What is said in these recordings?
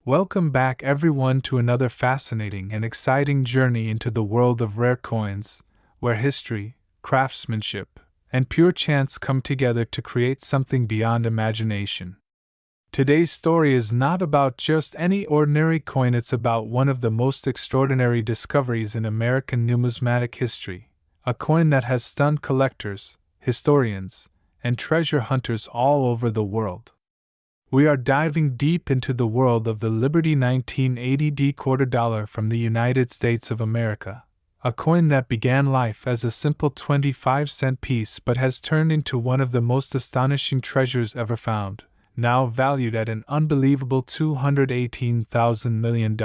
Welcome back, everyone, to another fascinating and exciting journey into the world of rare coins, where history, craftsmanship, and pure chance come together to create something beyond imagination. Today's story is not about just any ordinary coin, it's about one of the most extraordinary discoveries in American numismatic history, a coin that has stunned collectors, historians, and treasure hunters all over the world. We are diving deep into the world of the Liberty 1980 quarter dollar from the United States of America, a coin that began life as a simple 25-cent piece but has turned into one of the most astonishing treasures ever found, now valued at an unbelievable $218,000 million.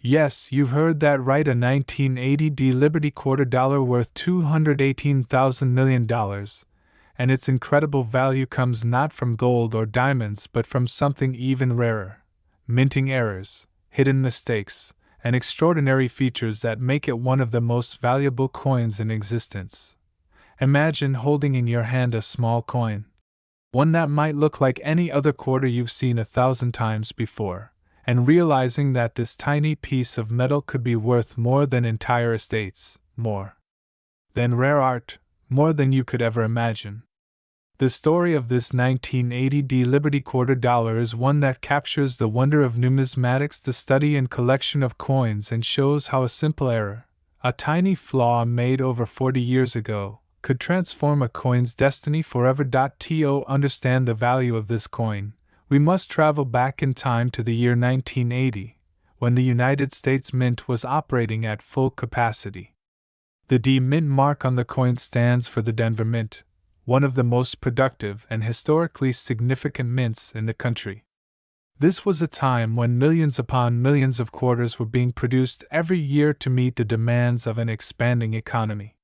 Yes, you heard that right, a 1980 Liberty quarter dollar worth $218,000 million. And its incredible value comes not from gold or diamonds but from something even rarer: minting errors, hidden mistakes, and extraordinary features that make it one of the most valuable coins in existence. Imagine holding in your hand a small coin, one that might look like any other quarter you've seen 1,000 times before, and realizing that this tiny piece of metal could be worth more than entire estates, more than rare art, more than you could ever imagine. The story of this 1980 Liberty quarter dollar is one that captures the wonder of numismatics, the study and collection of coins, and shows how a simple error, a tiny flaw made over 40 years ago, could transform a coin's destiny forever. To understand the value of this coin, we must travel back in time to the year 1980, when the United States Mint was operating at full capacity. The D Mint mark on the coin stands for the Denver Mint, one of the most productive and historically significant mints in the country. This was a time when millions upon millions of quarters were being produced every year to meet the demands of an expanding economy.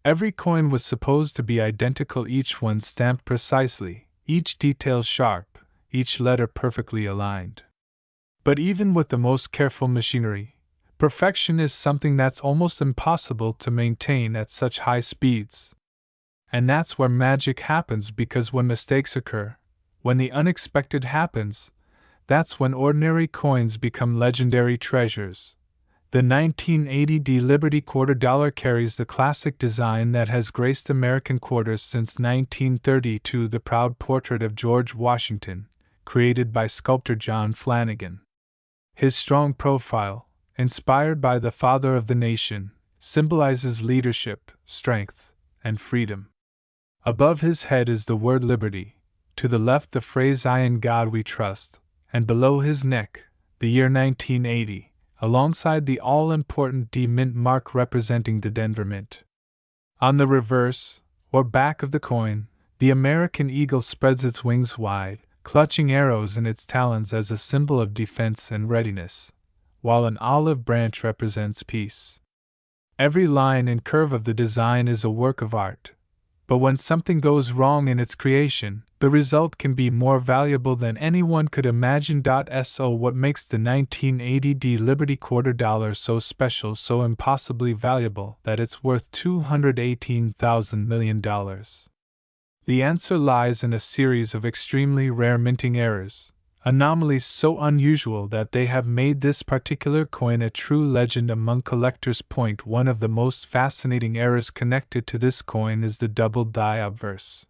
Every coin was supposed to be identical, each one stamped precisely, each detail sharp, each letter perfectly aligned. But even with the most careful machinery, perfection is something that's almost impossible to maintain at such high speeds. And that's where magic happens, because when mistakes occur, when the unexpected happens, that's when ordinary coins become legendary treasures. The 1980 Liberty quarter dollar carries the classic design that has graced American quarters since 1932, the proud portrait of George Washington, created by sculptor John Flanagan. His strong profile, inspired by the father of the nation, symbolizes leadership, strength, and freedom. Above his head is the word Liberty, to the left the phrase "I in God we trust," and below his neck, the year 1980, alongside the all-important D Mint mark representing the Denver Mint. On the reverse, or back of the coin, the American eagle spreads its wings wide, clutching arrows in its talons as a symbol of defense and readiness, while an olive branch represents peace. Every line and curve of the design is a work of art. But when something goes wrong in its creation, the result can be more valuable than anyone could imagine. So what makes the 1980 Liberty quarter dollar so special, so impossibly valuable, that it's worth $218,000 million? The answer lies in a series of extremely rare minting errors, anomalies so unusual that they have made this particular coin a true legend among collectors. One of the most fascinating errors connected to this coin is the double die obverse.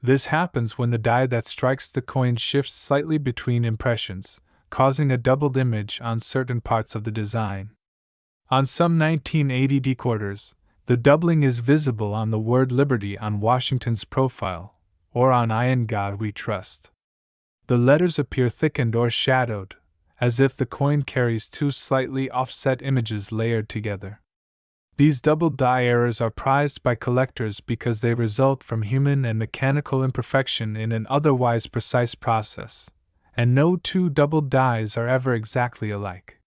This happens when the die that strikes the coin shifts slightly between impressions, causing a doubled image on certain parts of the design. On some 1980 quarters, the doubling is visible on the word Liberty on Washington's profile, or on "I in God we trust." The letters appear thickened or shadowed, as if the coin carries two slightly offset images layered together. These double die errors are prized by collectors because they result from human and mechanical imperfection in an otherwise precise process, and no two doubled dies are ever exactly alike.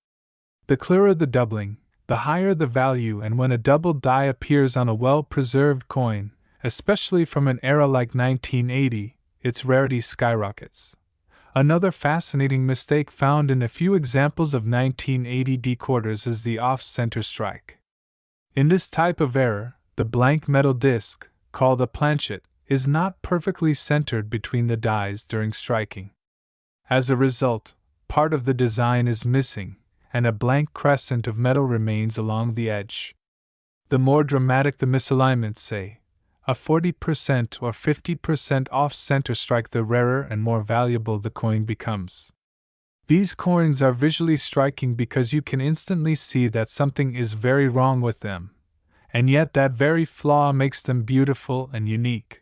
The clearer the doubling, the higher the value, and when a doubled die appears on a well-preserved coin, especially from an era like 1980, its rarity skyrockets. Another fascinating mistake found in a few examples of 1980 quarters is the off-center strike. In this type of error, the blank metal disc, called a planchet, is not perfectly centered between the dies during striking. As a result, part of the design is missing, and a blank crescent of metal remains along the edge. The more dramatic the misalignment, say, a 40% or 50% off-center strike, the rarer and more valuable the coin becomes. These coins are visually striking because you can instantly see that something is very wrong with them, and yet that very flaw makes them beautiful and unique.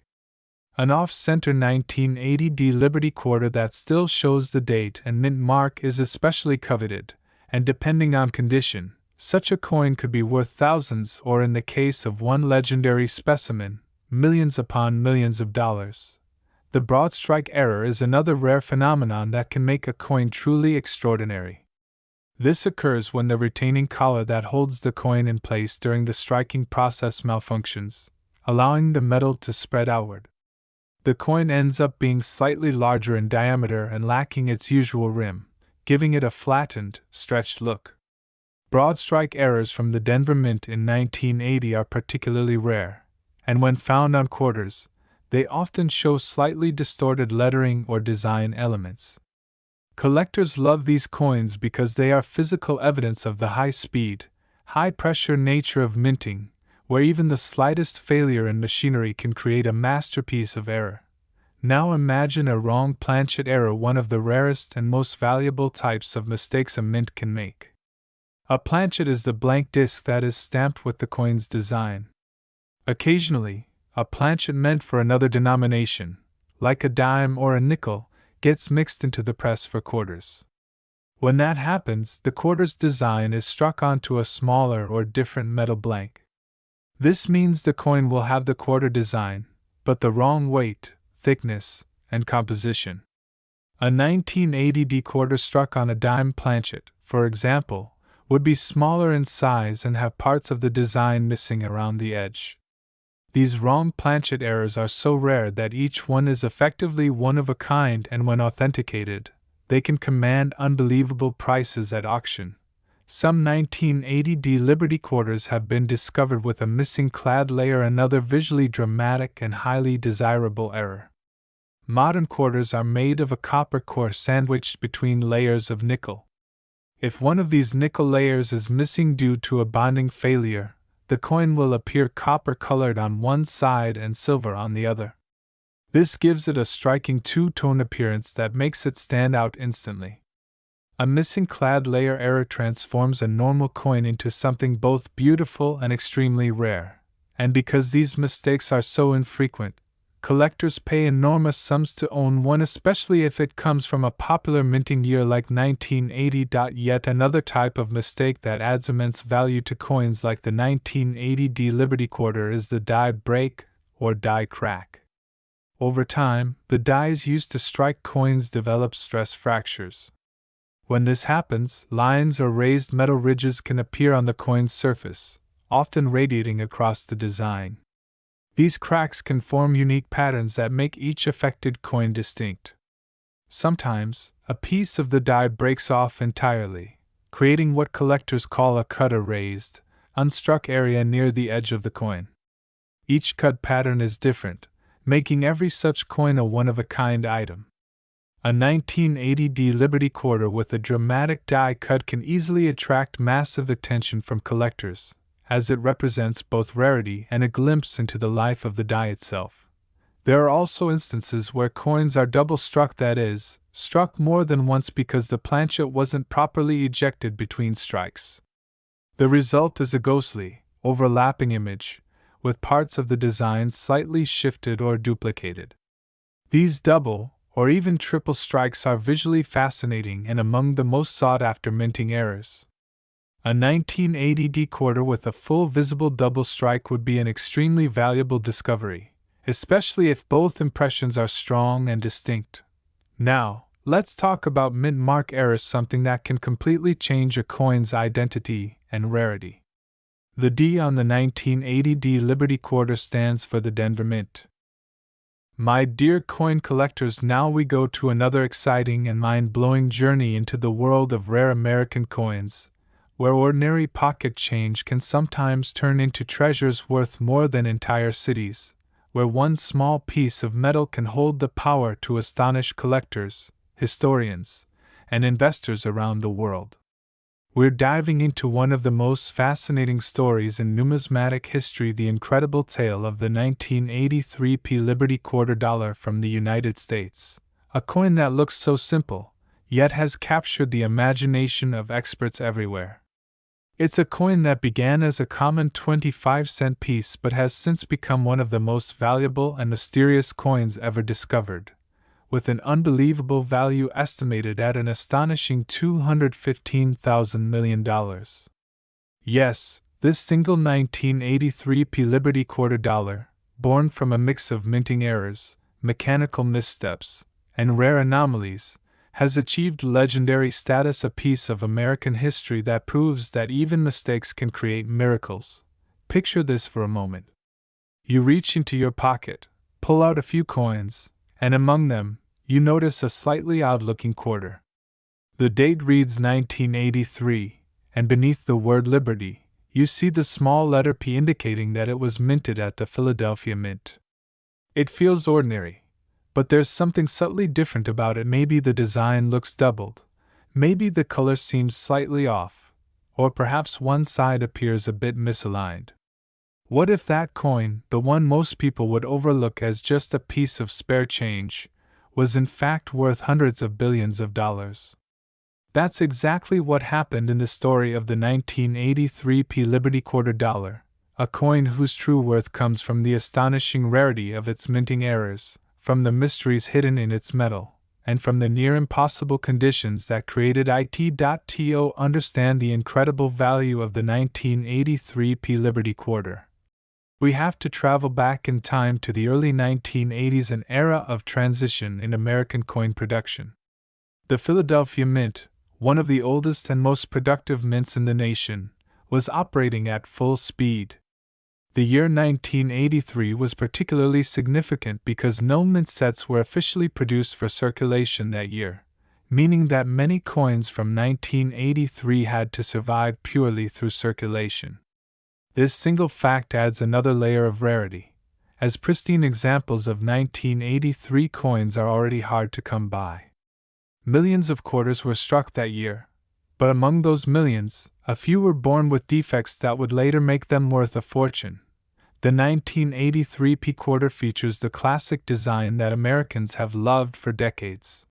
An off-center 1980 Liberty quarter that still shows the date and mint mark is especially coveted, and depending on condition, such a coin could be worth thousands, or in the case of one legendary specimen, millions upon millions of dollars. The broad strike error is another rare phenomenon that can make a coin truly extraordinary. This occurs when the retaining collar that holds the coin in place during the striking process malfunctions, allowing the metal to spread outward. The coin ends up being slightly larger in diameter and lacking its usual rim, giving it a flattened, stretched look. Broad strike errors from the Denver Mint in 1980 are particularly rare, and when found on quarters, they often show slightly distorted lettering or design elements. Collectors love these coins because they are physical evidence of the high-speed, high-pressure nature of minting, where even the slightest failure in machinery can create a masterpiece of error. Now imagine a wrong planchet error, one of the rarest and most valuable types of mistakes a mint can make. A planchet is the blank disc that is stamped with the coin's design. Occasionally, a planchet meant for another denomination, like a dime or a nickel, gets mixed into the press for quarters. When that happens, the quarter's design is struck onto a smaller or different metal blank. This means the coin will have the quarter design, but the wrong weight, thickness, and composition. A 1980 quarter struck on a dime planchet, for example, would be smaller in size and have parts of the design missing around the edge. These wrong planchet errors are so rare that each one is effectively one of a kind, and when authenticated, they can command unbelievable prices at auction. Some 1980 Liberty quarters have been discovered with a missing clad layer, another visually dramatic and highly desirable error. Modern quarters are made of a copper core sandwiched between layers of nickel. If one of these nickel layers is missing due to a bonding failure, the coin will appear copper-colored on one side and silver on the other. This gives it a striking two-tone appearance that makes it stand out instantly. A missing clad layer error transforms a normal coin into something both beautiful and extremely rare, and because these mistakes are so infrequent, collectors pay enormous sums to own one, especially if it comes from a popular minting year like 1980. Yet another type of mistake that adds immense value to coins like the 1980 Liberty quarter is the die break or die crack. Over time, the dies used to strike coins develop stress fractures. When this happens, lines or raised metal ridges can appear on the coin's surface, often radiating across the design. These cracks can form unique patterns that make each affected coin distinct. Sometimes, a piece of the die breaks off entirely, creating what collectors call a cut or raised, unstruck area near the edge of the coin. Each cut pattern is different, making every such coin a one-of-a-kind item. A 1980 Liberty quarter with a dramatic die cut can easily attract massive attention from collectors, as it represents both rarity and a glimpse into the life of the die itself. There are also instances where coins are double struck, that is, struck more than once because the planchet wasn't properly ejected between strikes. The result is a ghostly, overlapping image, with parts of the design slightly shifted or duplicated. These double, or even triple strikes are visually fascinating and among the most sought-after minting errors. A 1980 quarter with a full visible double strike would be an extremely valuable discovery, especially if both impressions are strong and distinct. Now, let's talk about mint mark errors, something that can completely change a coin's identity and rarity. The D on the 1980 Liberty quarter stands for the Denver Mint. My dear coin collectors, now we go to another exciting and mind-blowing journey into the world of rare American coins, where ordinary pocket change can sometimes turn into treasures worth more than entire cities, where one small piece of metal can hold the power to astonish collectors, historians, and investors around the world. We're diving into one of the most fascinating stories in numismatic history, the incredible tale of the 1983 P Liberty quarter dollar from the United States, a coin that looks so simple, yet has captured the imagination of experts everywhere. It's a coin that began as a common 25-cent piece but has since become one of the most valuable and mysterious coins ever discovered, with an unbelievable value estimated at an astonishing $215,000 million. Yes, this single 1983 P Liberty quarter dollar, born from a mix of minting errors, mechanical missteps, and rare anomalies, has achieved legendary status, a piece of American history that proves that even mistakes can create miracles. Picture this for a moment. You reach into your pocket, pull out a few coins, and among them, you notice a slightly odd-looking quarter. The date reads 1983, and beneath the word Liberty, you see the small letter P indicating that it was minted at the Philadelphia Mint. It feels ordinary, but there's something subtly different about it. Maybe the design looks doubled, maybe the color seems slightly off, or perhaps one side appears a bit misaligned. What if that coin, the one most people would overlook as just a piece of spare change, was in fact worth hundreds of billions of dollars? That's exactly what happened in the story of the 1983 P Liberty quarter dollar, a coin whose true worth comes from the astonishing rarity of its minting errors, from the mysteries hidden in its metal, and from the near impossible conditions that created it. To understand the incredible value of the 1983 P Liberty quarter, we have to travel back in time to the early 1980s, an era of transition in American coin production. The Philadelphia Mint, one of the oldest and most productive mints in the nation, was operating at full speed. The year 1983 was particularly significant because no mint sets were officially produced for circulation that year, meaning that many coins from 1983 had to survive purely through circulation. This single fact adds another layer of rarity, as pristine examples of 1983 coins are already hard to come by. Millions of quarters were struck that year, but among those millions, a few were born with defects that would later make them worth a fortune. The 1983 P quarter features the classic design that Americans have loved for decades.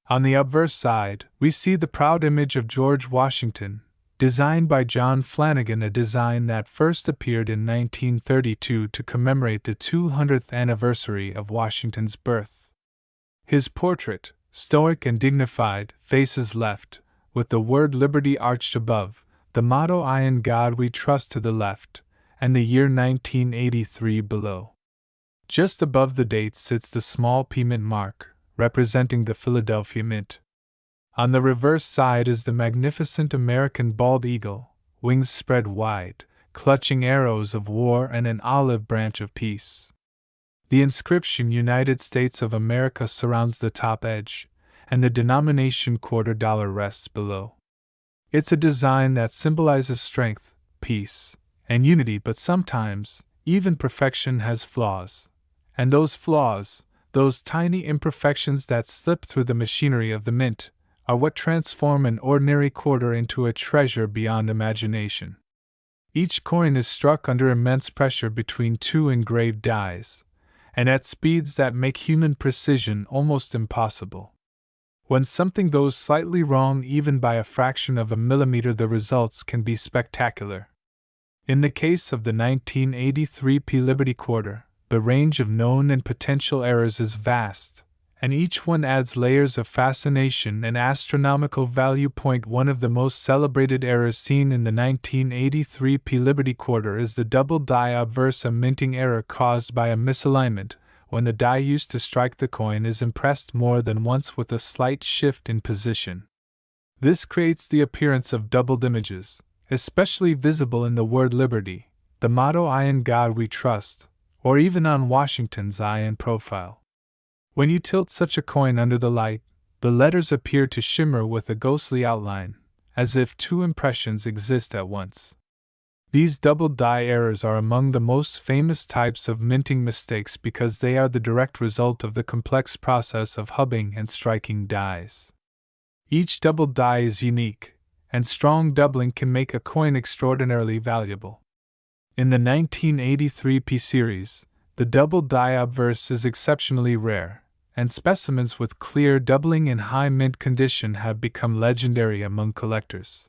On the obverse side, we see the proud image of George Washington, designed by John Flanagan, a design that first appeared in 1932 to commemorate the 200th anniversary of Washington's birth. His portrait, stoic and dignified, faces left, with the word Liberty arched above, the motto "I in God we trust" to the left, and the year 1983 below. Just above the date sits the small P Mint mark, representing the Philadelphia Mint. On the reverse side is the magnificent American bald eagle, wings spread wide, clutching arrows of war and an olive branch of peace. The inscription United States of America surrounds the top edge, and the denomination quarter dollar rests below. It's a design that symbolizes strength, peace, and unity, but sometimes, even perfection has flaws. And those flaws, those tiny imperfections that slip through the machinery of the mint, are what transform an ordinary quarter into a treasure beyond imagination. Each coin is struck under immense pressure between two engraved dies, and at speeds that make human precision almost impossible. When something goes slightly wrong, even by a fraction of a millimeter, the results can be spectacular. In the case of the 1983 P Liberty quarter, the range of known and potential errors is vast, and each one adds layers of fascination and astronomical value. One of the most celebrated errors seen in the 1983 P Liberty quarter is the double die obverse, a minting error caused by a misalignment. When the die used to strike the coin is impressed more than once with a slight shift in position. This creates the appearance of doubled images, especially visible in the word Liberty, the motto "I in God we trust," or even on Washington's eye in profile. When you tilt such a coin under the light, the letters appear to shimmer with a ghostly outline, as if two impressions exist at once. These double die errors are among the most famous types of minting mistakes because they are the direct result of the complex process of hubbing and striking dies. Each doubled die is unique, and strong doubling can make a coin extraordinarily valuable. In the 1983 P series, the double die obverse is exceptionally rare, and specimens with clear doubling in high mint condition have become legendary among collectors.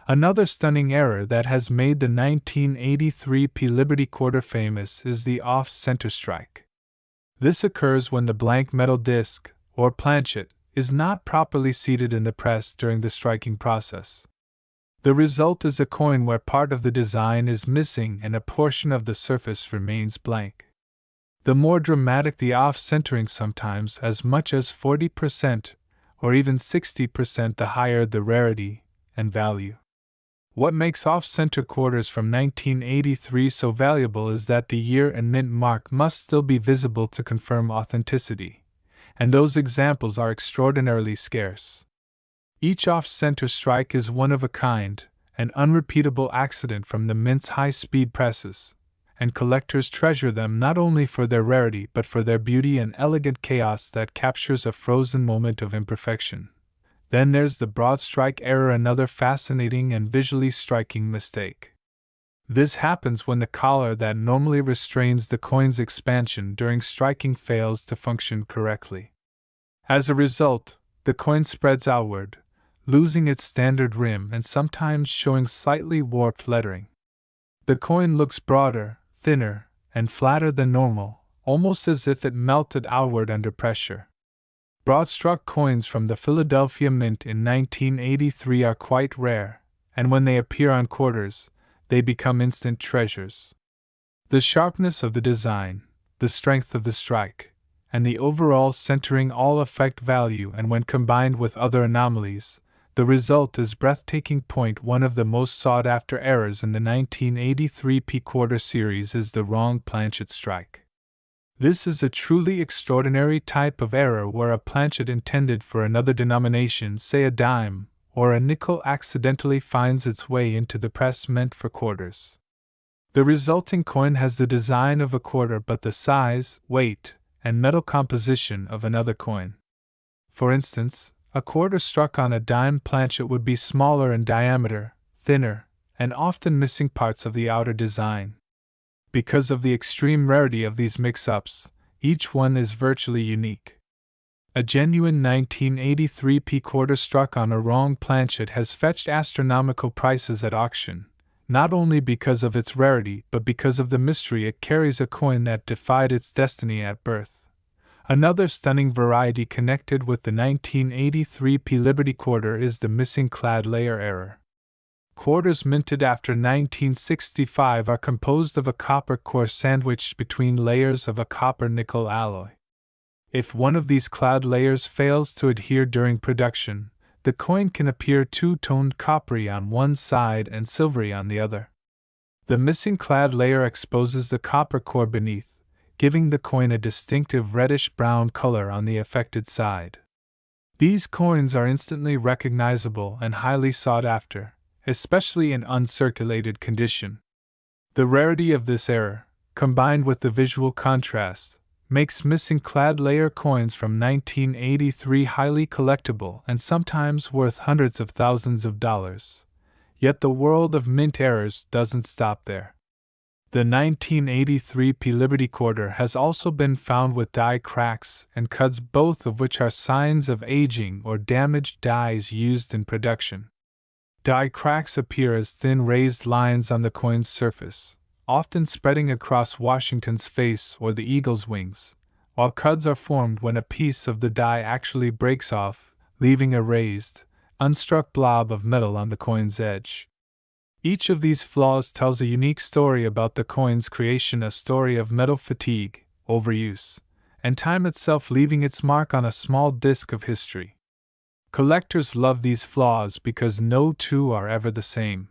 Another stunning error that has made the 1983 P Liberty Quarter famous is the off-center strike. This occurs when the blank metal disc, or planchet, is not properly seated in the press during the striking process. The result is a coin where part of the design is missing and a portion of the surface remains blank. The more dramatic the off-centering, sometimes as much as 40% or even 60%, the higher the rarity and value. What makes off-center quarters from 1983 so valuable is that the year and mint mark must still be visible to confirm authenticity, and those examples are extraordinarily scarce. Each off-center strike is one of a kind, an unrepeatable accident from the mint's high-speed presses, and collectors treasure them not only for their rarity but for their beauty and elegant chaos that captures a frozen moment of imperfection. Then there's the broad strike error, another fascinating and visually striking mistake. This happens when the collar that normally restrains the coin's expansion during striking fails to function correctly. As a result, the coin spreads outward, losing its standard rim and sometimes showing slightly warped lettering. The coin looks broader, thinner, and flatter than normal, almost as if it melted outward under pressure. Broad-struck coins from the Philadelphia Mint in 1983 are quite rare, and when they appear on quarters, they become instant treasures. The sharpness of the design, the strength of the strike, and the overall centering all affect value, and when combined with other anomalies, the result is breathtaking. One of the most sought-after errors in the 1983 P quarter series is the wrong planchet strike. This is a truly extraordinary type of error where a planchet intended for another denomination, say a dime or a nickel, accidentally finds its way into the press meant for quarters. The resulting coin has the design of a quarter but the size, weight, and metal composition of another coin. For instance, a quarter struck on a dime planchet would be smaller in diameter, thinner, and often missing parts of the outer design. Because of the extreme rarity of these mix-ups, each one is virtually unique. A genuine 1983 P quarter struck on a wrong planchet has fetched astronomical prices at auction, not only because of its rarity but because of the mystery it carries, a coin that defied its destiny at birth. Another stunning variety connected with the 1983 P Liberty quarter is the missing clad layer error. Quarters minted after 1965 are composed of a copper core sandwiched between layers of a copper-nickel alloy. If one of these clad layers fails to adhere during production, the coin can appear two-toned coppery on one side and silvery on the other. The missing clad layer exposes the copper core beneath, giving the coin a distinctive reddish-brown color on the affected side. These coins are instantly recognizable and highly sought after, especially in uncirculated condition. The rarity of this error, combined with the visual contrast, makes missing clad layer coins from 1983 highly collectible and sometimes worth hundreds of thousands of dollars. Yet the world of mint errors doesn't stop there. The 1983 P Liberty quarter has also been found with die cracks and cuts, both of which are signs of aging or damaged dies used in production. Die cracks appear as thin raised lines on the coin's surface, often spreading across Washington's face or the eagle's wings, while cuds are formed when a piece of the die actually breaks off, leaving a raised, unstruck blob of metal on the coin's edge. Each of these flaws tells a unique story about the coin's creation, a story of metal fatigue, overuse, and time itself leaving its mark on a small disk of history. Collectors love these flaws because no two are ever the same.